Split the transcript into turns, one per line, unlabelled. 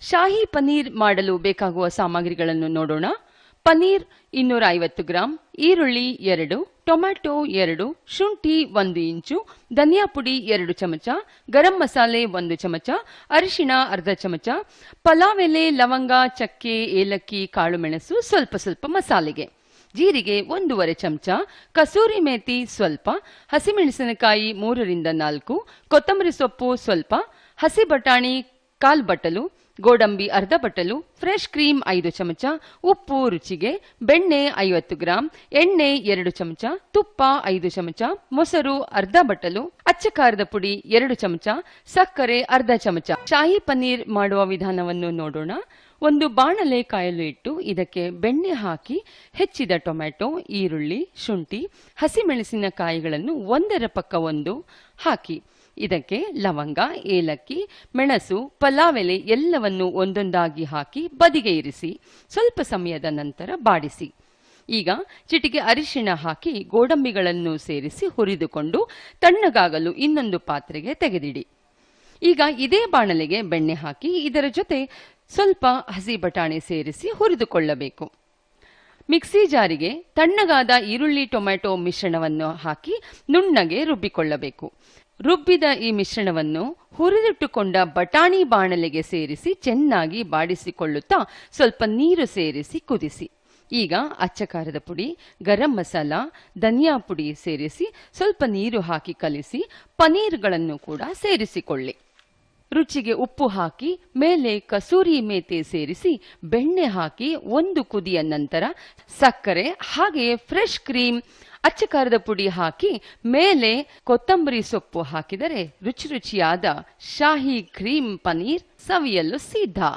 ಶಾಹಿ ಪನೀರ್ ಮಾಡಲು ಬೇಕಾಗುವ ಸಾಮಗ್ರಿಗಳನ್ನು ನೋಡೋಣ. ಪನೀರ್ 250 ಗ್ರಾಂ, ಈರುಳ್ಳಿ 2, ಟೊಮ್ಯಾಟೊ 2, ಶುಂಠಿ 1 ಇಂಚು, ಧನಿಯಾ ಪುಡಿ 2 ಚಮಚ, ಗರಂ ಮಸಾಲೆ 1 ಚಮಚ, ಅರಿಶಿಣ ಅರ್ಧ ಚಮಚ, ಪಲಾವ್ ಎಲೆ, ಲವಂಗ, ಚಕ್ಕೆ, ಏಲಕ್ಕಿ, ಕಾಳುಮೆಣಸು ಸ್ವಲ್ಪ ಮಸಾಲೆಗೆ, ಜೀರಿಗೆ 1 ಚಮಚ, ಕಸೂರಿ ಮೇಥಿ ಸ್ವಲ್ಪ, ಹಸಿಮೆಣಸಿನಕಾಯಿ 3 ರಿಂದ 4, ಕೊತ್ತಂಬರಿ ಸೊಪ್ಪು ಸ್ವಲ್ಪ, ಹಸಿ ಬಟಾಣಿ 1/4 ಬಟ್ಟಲು, ಗೋಡಂಬಿ ಅರ್ಧ ಬಟ್ಟಲು, ಫ್ರೆಶ್ ಕ್ರೀಮ್ 5 ಚಮಚ, ಉಪ್ಪು ರುಚಿಗೆ, ಬೆಣ್ಣೆ 50 ಗ್ರಾಂ, ಎಣ್ಣೆ 2 ಚಮಚ, ತುಪ್ಪ 5 ಚಮಚ, ಮೊಸರು ಅರ್ಧ ಬಟ್ಟಲು, ಅಚ್ಚ ಖಾರದ ಪುಡಿ 2 ಚಮಚ, ಸಕ್ಕರೆ ಅರ್ಧ ಚಮಚ. ಶಾಹಿ ಪನ್ನೀರ್ ಮಾಡುವ ವಿಧಾನವನ್ನು ನೋಡೋಣ. ಒಂದು ಬಾಣಲೆ ಕಾಯಲು ಇಟ್ಟು ಇದಕ್ಕೆ ಬೆಣ್ಣೆ ಹಾಕಿ ಹೆಚ್ಚಿದ ಟೊಮ್ಯಾಟೊ, ಈರುಳ್ಳಿ, ಶುಂಠಿ, ಹಸಿಮೆಣಸಿನಕಾಯಿಗಳನ್ನು ಒಂದರ ಪಕ್ಕ ಒಂದು ಹಾಕಿ ಇದಕ್ಕೆ ಲವಂಗ, ಏಲಕ್ಕಿ, ಮೆಣಸು, ಪಲಾವ್ ಎಲೆ ಎಲ್ಲವನ್ನು ಒಂದೊಂದಾಗಿ ಹಾಕಿ ಬದಿಗೆ ಇರಿಸಿ ಸ್ವಲ್ಪ ಸಮಯದ ನಂತರ ಬಾಡಿಸಿ. ಈಗ ಚಿಟಿಕೆ ಅರಿಶಿಣ ಹಾಕಿ ಗೋಡಂಬಿಗಳನ್ನು ಸೇರಿಸಿ ಹುರಿದುಕೊಂಡು ತಣ್ಣಗಾಗಲು ಇನ್ನೊಂದು ಪಾತ್ರೆಗೆ ತೆಗೆದಿಡಿ. ಈಗ ಇದೇ ಬಾಣಲೆಗೆ ಬೆಣ್ಣೆ ಹಾಕಿ ಇದರ ಜೊತೆ ಸ್ವಲ್ಪ ಹಸಿ ಬಟಾಣಿ ಸೇರಿಸಿ ಹುರಿದುಕೊಳ್ಳಬೇಕು. ಮಿಕ್ಸಿ ಜಾರಿಗೆ ತಣ್ಣಗಾದ ಈರುಳ್ಳಿ ಟೊಮ್ಯಾಟೊ ಮಿಶ್ರಣವನ್ನು ಹಾಕಿ ನುಣ್ಣಗೆ ರುಬ್ಬಿಕೊಳ್ಳಬೇಕು. ರುಬ್ಬಿದ ಈ ಮಿಶ್ರಣವನ್ನು ಹುರಿದಿಟ್ಟುಕೊಂಡ ಬಟಾಣಿ ಬಾಣಲೆಗೆ ಸೇರಿಸಿ ಚೆನ್ನಾಗಿ ಬಾಡಿಸಿಕೊಳ್ಳುತ್ತಾ ಸ್ವಲ್ಪ ನೀರು ಸೇರಿಸಿ ಕುದಿಸಿ. ಈಗ ಅಚ್ಚ ಖಾರದ ಪುಡಿ, ಗರಂ ಮಸಾಲ, ಧನಿಯಾ ಪುಡಿ ಸೇರಿಸಿ ಸ್ವಲ್ಪ ನೀರು ಹಾಕಿ ಕಲಿಸಿ ಪನೀರ್ಗಳನ್ನು ಕೂಡ ಸೇರಿಸಿಕೊಳ್ಳಿ. ರುಚಿಗೆ ಉಪ್ಪು ಹಾಕಿ ಮೇಲೆ ಕಸೂರಿ ಮೇಥಿ ಸೇರಿಸಿ ಬೆಣ್ಣೆ ಹಾಕಿ ಒಂದು ಕುದಿಯ ನಂತರ ಸಕ್ಕರೆ ಹಾಗೆಯೇ ಫ್ರೆಶ್ ಕ್ರೀಮ್, ಅಚ್ಚ ಖಾರದ ಪುಡಿ ಹಾಕಿ ಮೇಲೆ ಕೊತ್ತಂಬರಿ ಸೊಪ್ಪು ಹಾಕಿದರೆ ರುಚಿಯಾದ ಶಾಹಿ ಕ್ರೀಮ್ ಪನೀರ್ ಸವಿಯಲು ಸಿದ್ಧ.